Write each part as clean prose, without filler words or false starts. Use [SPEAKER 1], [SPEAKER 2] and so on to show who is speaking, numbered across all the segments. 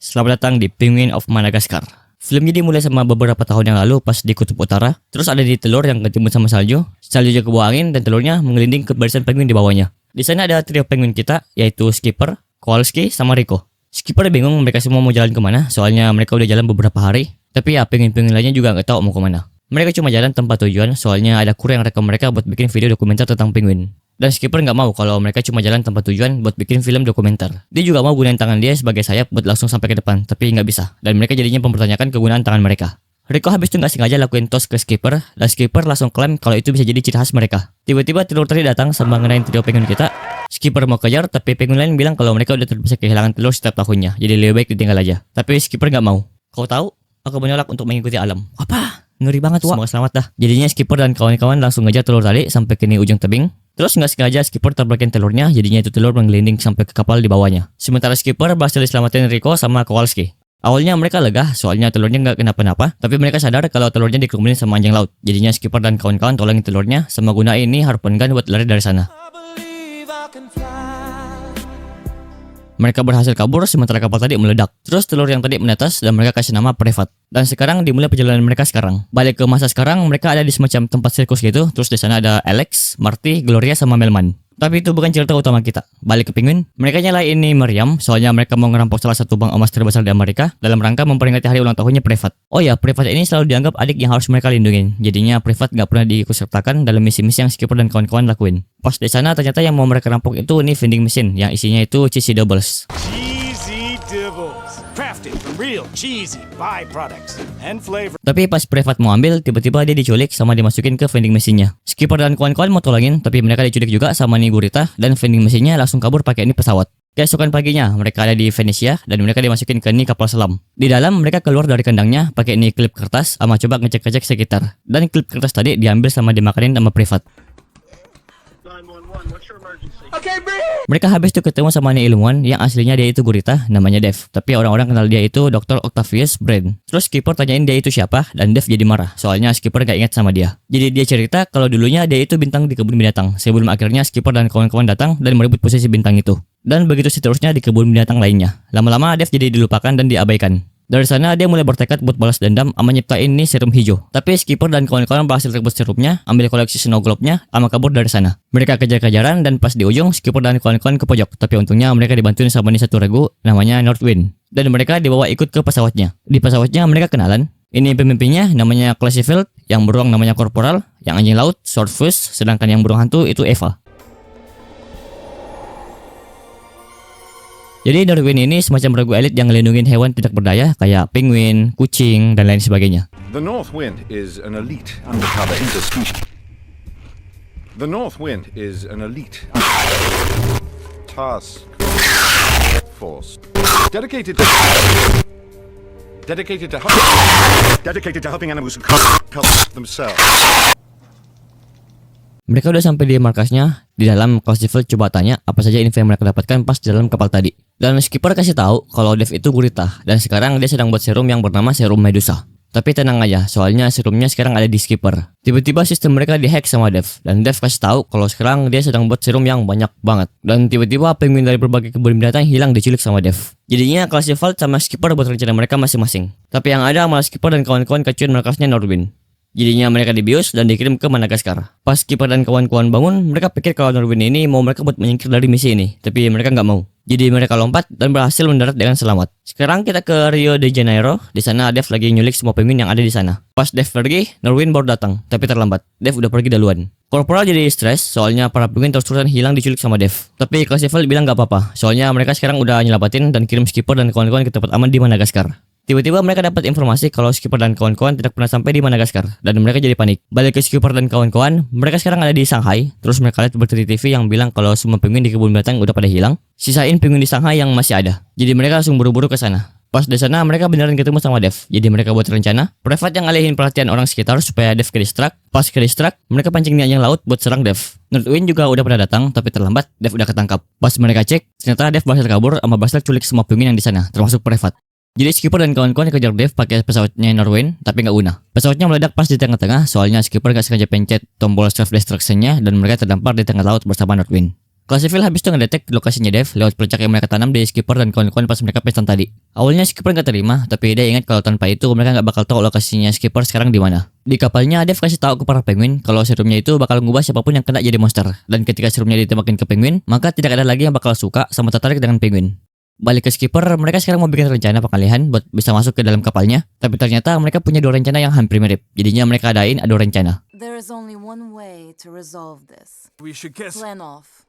[SPEAKER 1] Selamat datang di Penguin of Madagascar. Filmnya dimulai sama beberapa tahun yang lalu pas di Kutub Utara. Terus ada di telur yang ketimbun sama salju. Saljunya ke bawah angin dan telurnya menggelinding ke barisan penguin di bawahnya. Di sana ada trio penguin kita, yaitu Skipper, Kowalski, sama Rico. Skipper bingung mereka semua mau jalan kemana, soalnya mereka udah jalan beberapa hari. Tapi ya penguin-penguin lainnya juga nggak tahu mau kemana. Mereka cuma jalan tempat tujuan, soalnya ada kru yang rekam mereka buat bikin video dokumenter tentang penguin. Dan Skipper nggak mau kalau mereka cuma jalan tempat tujuan buat bikin film dokumenter. Dia juga mau gunain tangan dia sebagai sayap buat langsung sampai ke depan, tapi nggak bisa. Dan mereka jadinya mempertanyakan kegunaan tangan mereka. Rico habis itu nggak sengaja lakuin tos ke Skipper, dan Skipper langsung klaim kalau itu bisa jadi ciri khas mereka. Tiba-tiba telur tadi datang sama ngenain trio penguin kita. Skipper mau kejar, tapi penguin lain bilang kalau mereka udah terbiasa kehilangan telur setiap tahunnya, jadi lebih baik ditinggal aja. Tapi Skipper nggak mau. Kau tahu, aku menolak untuk mengikuti alam. Apa? Ngeri banget, Wak. Semoga selamat dah. Jadinya Skipper dan kawan-kawan langsung ngejar telur tadi sampai ke ujung tebing. Terus nggak sengaja Skipper terbekin telurnya, jadinya itu telur menggelinding sampai ke kapal di bawahnya. Sementara Skipper berhasil diselamatin Rico sama Kowalski. Awalnya mereka lega, soalnya telurnya nggak kenapa-napa, tapi mereka sadar kalau telurnya dikerumunin sama anjing laut. Jadinya Skipper dan kawan-kawan tolongin telurnya sama gunain ini harpoon gun buat lari dari sana. Mereka berhasil kabur sementara kapal tadi meledak. Terus telur yang tadi menetas dan mereka kasih nama Privat. Dan sekarang dimulai perjalanan mereka sekarang. Balik ke masa sekarang, mereka ada di semacam tempat sirkus gitu. Terus di sana ada Alex, Marty, Gloria sama Melman. Tapi itu bukan cerita utama kita. Balik ke penguin, mereka nyalain ini meriam soalnya mereka mau ngerampok salah satu bank emas terbesar di Amerika dalam rangka memperingati hari ulang tahunnya Privat. Oh ya, Privat ini selalu dianggap adik yang harus mereka lindungin. Jadinya Privat gak pernah diikutsertakan dalam misi-misi yang Skipper dan kawan-kawan lakuin. Pas di sana ternyata yang mau mereka rampok itu ini vending machine yang isinya itu cheesy doubles.
[SPEAKER 2] Cheesy doubles, crafted from real cheesy byproducts and flavor.
[SPEAKER 1] Tapi pas Privat mau ambil, tiba-tiba dia diculik sama dimasukin ke vending mesinnya. Skipper dan kawan-kawan mau tolongin, tapi mereka diculik juga sama nih gurita dan vending mesinnya langsung kabur pakai ini pesawat. Keesokan paginya, mereka ada di Venesia dan mereka dimasukin ke nih kapal selam. Di dalam mereka keluar dari kandangnya pakai nih klip kertas sama coba ngecek-ngecek sekitar. Dan klip kertas tadi diambil sama dimakanin sama Privat. Mereka habis itu ketemu sama nih ilmuwan yang aslinya dia itu gurita, namanya Dev. Tapi orang-orang kenal dia itu Dr. Octavius Brain. Terus Skipper tanyain dia itu siapa dan Dev jadi marah. Soalnya Skipper gak ingat sama dia. Jadi dia cerita kalau dulunya dia itu bintang di kebun binatang. Sebelum akhirnya Skipper dan kawan-kawan datang dan merebut posisi bintang itu. Dan begitu seterusnya di kebun binatang lainnya. Lama-lama Dev jadi dilupakan dan diabaikan. Dari sana dia mulai bertekad buat balas dendam sama nyiptain nih serum hijau. Tapi Skipper dan kawan-kawan berhasil rebut serumnya, ambil koleksi snow globe-nya, sama kabur dari sana. Mereka kejar-kejaran dan pas di ujung Skipper dan kawan-kawan ke pojok. Tapi untungnya mereka dibantuin sama nih satu regu namanya Northwind. Dan mereka dibawa ikut ke pesawatnya. Di pesawatnya mereka kenalan. Ini pemimpinnya namanya Classifield, yang beruang namanya Corporal, yang anjing laut Swordfish, sedangkan yang burung hantu itu Eva. Jadi Northwind ini semacam regu elit yang ngelindungin hewan tidak berdaya kayak penguin, kucing, dan lain sebagainya.
[SPEAKER 3] The Northwind is an elite undercover interspecies. The Northwind is an elite task force dedicated to helping animals help themselves.
[SPEAKER 1] Mereka udah sampai di markasnya. Di dalam Classifield coba tanya apa saja info yang mereka dapatkan pas di dalam kapal tadi. Dan Skipper kasih tahu kalau Dev itu gurita dan sekarang dia sedang buat serum yang bernama serum Medusa. Tapi tenang aja, soalnya serumnya sekarang ada di Skipper. Tiba-tiba sistem mereka dihack sama Dev dan Dev kasih tahu kalau sekarang dia sedang buat serum yang banyak banget. Dan tiba-tiba penguin dari berbagai kebun binatang hilang diculik sama Dev. Jadinya Classifield sama Skipper buat rencana mereka masing-masing. Tapi yang ada malah Skipper dan kawan-kawan kecuin markasnya Northwind. Jadinya mereka dibius dan dikirim ke Madagaskar. Pas Skipper dan kawan-kawan bangun, mereka pikir kalau Northwind ini mau mereka buat menyingkir dari misi ini. Tapi mereka nggak mau. Jadi mereka lompat dan berhasil mendarat dengan selamat. Sekarang kita ke Rio de Janeiro. Di sana Dev lagi nyulik semua penguin yang ada di sana. Pas Dev pergi, Northwind baru datang, tapi terlambat. Dev udah pergi duluan. Corporal jadi stres soalnya para penguin terus-terusan hilang diculik sama Dev. Tapi Classifield bilang nggak apa-apa, soalnya mereka sekarang udah nyelamatin dan kirim Skipper dan kawan-kawan ke tempat aman di Madagaskar. Tiba-tiba mereka dapat informasi kalau Skipper dan kawan-kawan tidak pernah sampai di Madagaskar dan mereka jadi panik. Balik ke Skipper dan kawan-kawan, mereka sekarang ada di Shanghai. Terus mereka lihat berita di TV yang bilang kalau semua penguin di kebun binatang udah pada hilang. Sisain penguin di Shanghai yang masih ada. Jadi mereka langsung buru-buru ke sana. Pas di sana mereka beneran ketemu sama Dev. Jadi mereka buat rencana Privat yang ngalihin perhatian orang sekitar supaya Dev ke distract. Pas ke distract, mereka pancing nih anjing laut buat serang Dev. Northwind juga udah pernah datang tapi terlambat. Dev udah ketangkap. Pas mereka cek, ternyata Dev berhasil kabur sama berhasil culik semua penguin yang di sana, termasuk Privat. Jadi Skipper dan kawan-kawan kejar Dev pakai pesawatnya Northwind, tapi nggak guna. Pesawatnya meledak pas di tengah-tengah, soalnya Skipper nggak sengaja pencet tombol self destruction-nya dan mereka terdampar di tengah laut bersama Northwind. Classiville habis itu ngedetek lokasinya Dev lewat percak yang mereka tanam di Skipper dan kawan-kawan pas mereka pesta tadi. Awalnya Skipper nggak terima, tapi dia ingat kalau tanpa itu mereka nggak bakal tahu lokasinya Skipper sekarang di mana. Di kapalnya Dev kasih tahu ke para penguin kalau serumnya itu bakal ngubah siapapun yang kena jadi monster. Dan ketika serumnya ditembakin ke penguin, maka tidak ada lagi yang bakal suka sama tertarik dengan penguin. Balik ke Skipper, mereka sekarang mau bikin rencana pengalihan buat bisa masuk ke dalam kapalnya. Tapi ternyata mereka punya dua rencana yang hampir mirip. Jadinya mereka adain adu rencana.
[SPEAKER 4] There is only one way to resolve this.
[SPEAKER 2] We should guess.
[SPEAKER 4] Plan off.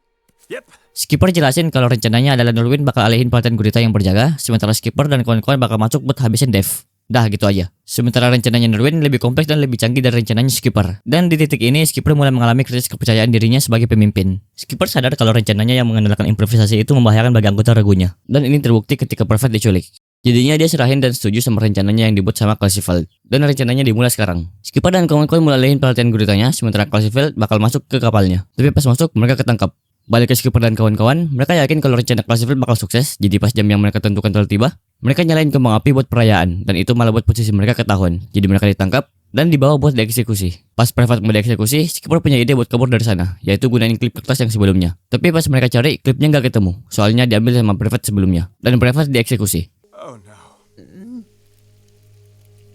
[SPEAKER 2] Yep.
[SPEAKER 1] Skipper jelasin kalau rencananya adalah Norwin bakal alihin perhatian gurita yang berjaga, sementara Skipper dan kawan-kawan bakal masuk buat habisin Dev. Dah gitu aja. Sementara rencananya Norwin lebih kompleks dan lebih canggih dari rencananya Skipper. Dan di titik ini Skipper mulai mengalami krisis kepercayaan dirinya sebagai pemimpin. Skipper sadar kalau rencananya yang mengandalkan improvisasi itu membahayakan bagi anggota ragunya. Dan ini terbukti ketika Private diculik. Jadinya dia serahin dan setuju sama rencananya yang dibuat sama Classiville. Dan rencananya dimulai sekarang. Skipper dan kawan-kawan mulai alihin perhatian guritanya, sementara Classiville bakal masuk ke kapalnya. Tapi pas masuk mereka ketangkap. Balik ke Skipper dan kawan-kawan, mereka yakin kalau rencana Classiville bakal sukses. Jadi pas jam yang mereka tentukan telah tiba, mereka nyalain kembang api buat perayaan. Dan itu malah buat posisi mereka ketahuan. Jadi mereka ditangkap dan dibawa buat dieksekusi. Pas Private mau dieksekusi, Skipper punya ide buat kabur dari sana, yaitu gunain klip kertas yang sebelumnya. Tapi pas mereka cari, klipnya nggak ketemu. Soalnya diambil sama Private sebelumnya. Dan Private dieksekusi.
[SPEAKER 2] Oh no.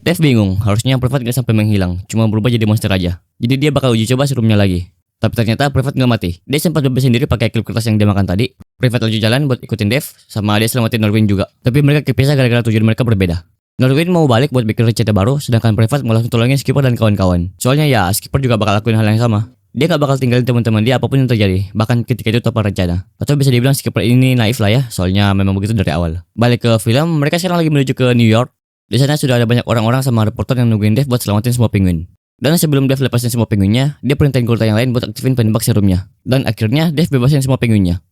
[SPEAKER 1] Dev bingung, harusnya Private gak sampai menghilang, cuma berubah jadi monster aja. Jadi dia bakal uji coba serumnya lagi. Tapi ternyata Private gak mati. Dia sempat bebasin diri pakai klip kertas yang dia makan tadi. Private laju jalan buat ikutin Dev, sama dia selamatin Norwin juga. Tapi mereka kepisah gara-gara tujuan mereka berbeda. Norwin mau balik buat bikin rencana baru, sedangkan Private mau langsung tolongin Skipper dan kawan-kawan. Soalnya ya, Skipper juga bakal lakuin hal yang sama. Dia gak bakal tinggalin teman-teman dia apapun yang terjadi, bahkan ketika itu tanpa rencana. Atau bisa dibilang Skipper ini naif lah ya, soalnya memang begitu dari awal. Balik ke film, mereka sekarang lagi menuju ke New York. Di sana sudah ada banyak orang-orang sama reporter yang nungguin Dev buat selamatin semua penguin. Dan sebelum Dev lepasin semua penguinnya, dia perintahin gurita yang lain buat aktifin penembak serumnya. Dan akhirnya Dev bebasin semua penguinnya.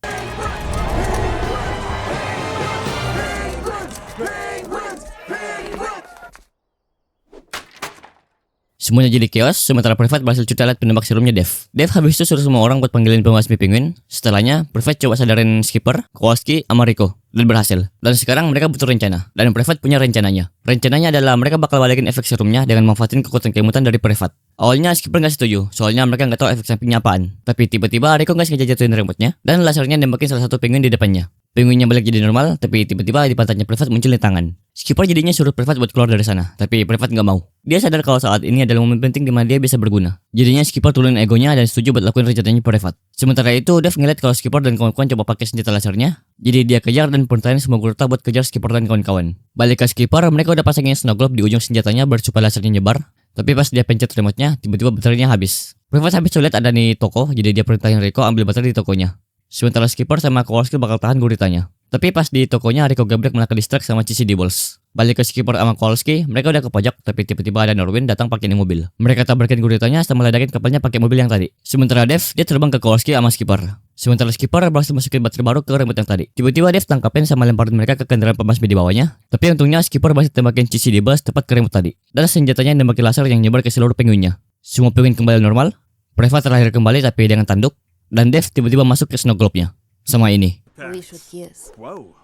[SPEAKER 1] Semuanya jadi chaos, sementara Private berhasil cuci alat penembak serumnya Dev. Dev habis itu suruh semua orang buat panggilin pembasmi penguin. Setelahnya, Private coba sadarin Skipper, Kowalski, sama Rico. Dan berhasil. Dan sekarang mereka butuh rencana. Dan Private punya rencananya. Rencananya adalah mereka bakal balikin efek serumnya dengan manfaatin kekuatan kemutan dari Private. Awalnya Skipper gak setuju, soalnya mereka gak tahu efek sampingnya apaan. Tapi tiba-tiba Rico gak sengaja jatuhin remote-nya, dan lasernya nembakin salah satu penguin di depannya. Penguinnya balik jadi normal, tapi tiba-tiba di pantatnya Private muncul di tangan. Skipper jadinya suruh Private buat keluar dari sana, tapi Private gak mau. Dia sadar kalau saat ini adalah momen penting di mana dia bisa berguna. Jadinya Skipper turunin egonya dan setuju buat lakuin rencananya Private. Sementara itu, Dev ngeliat kalau Skipper dan kawan-kawan coba pakai senjata lasernya. Jadi dia kejar dan perintahin semua gurita buat kejar Skipper dan kawan-kawan. Balik ke Skipper, mereka udah pasangin snow globe di ujung senjatanya biar supaya lasernya nyebar. Tapi pas dia pencet remote-nya, tiba-tiba baterainya habis. Private habis lihat ada nih toko, jadi dia perintahin Rico ambil baterai di tokonya. Sementara Skipper sama Kowalski bakal tahan guritanya. Tapi pas di tokonya, Rico gebrek malah ke-distract sama Cheesy Dibbles. Balik ke Skipper sama Kowalski, mereka udah ke pojok, tapi tiba-tiba ada Norwin datang pakai mobil. Mereka tabrakin guritanya sama ledakin kapalnya pakai mobil yang tadi. Sementara Dev, dia terbang ke Kowalski sama Skipper. Sementara Skipper berhasil masukin baterai baru ke remote yang tadi. Tiba-tiba Dev tangkapin sama lemparin mereka ke kendaraan pembasmi di bawahnya. Tapi untungnya Skipper berhasil tembakin Cheesy Dibbles tepat ke remote tadi. Dan senjatanya nembakin laser yang nyebar ke seluruh penguinnya. Semua penguin kembali normal. Private terlahir kembali tapi dengan tanduk. Dan Dev tiba-tiba masuk ke snow globe-nya. Sama ini.
[SPEAKER 4] We should kiss.
[SPEAKER 2] Whoa.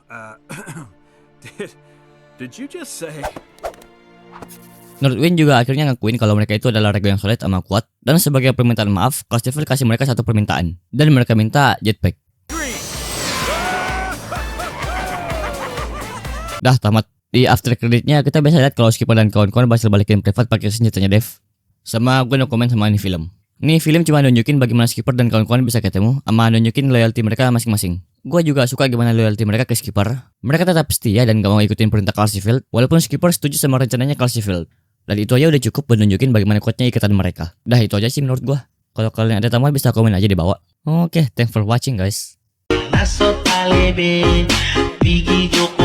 [SPEAKER 2] Did you just say?
[SPEAKER 1] Norwin juga akhirnya ngakuin kalau mereka itu adalah regu yang solid sama kuat. Dan sebagai permintaan maaf, Classiville kasih mereka satu permintaan. Dan mereka minta jetpack. Dah tamat. Di after creditnya kita bisa lihat kalau Skipper dan kawan-kawan berhasil balikin Private pakai senjatanya Dev. Sama gue no komen sama ini film. Ini film cuma nunjukin bagaimana Skipper dan kawan-kawan bisa ketemu, sama nunjukin loyalty mereka masing-masing. Gue juga suka gimana loyalty mereka ke Skipper. Mereka tetap setia dan gak mau ikutin perintah Classiville, walaupun Skipper setuju sama rencananya Classiville. Dan itu aja udah cukup buat nunjukin bagaimana kuatnya ikatan mereka. Dah itu aja sih menurut gue. Kalau kalian ada tambahan bisa komen aja di bawah. Oke, thanks for watching guys.
[SPEAKER 5] Masuk alebe, Bigi Joko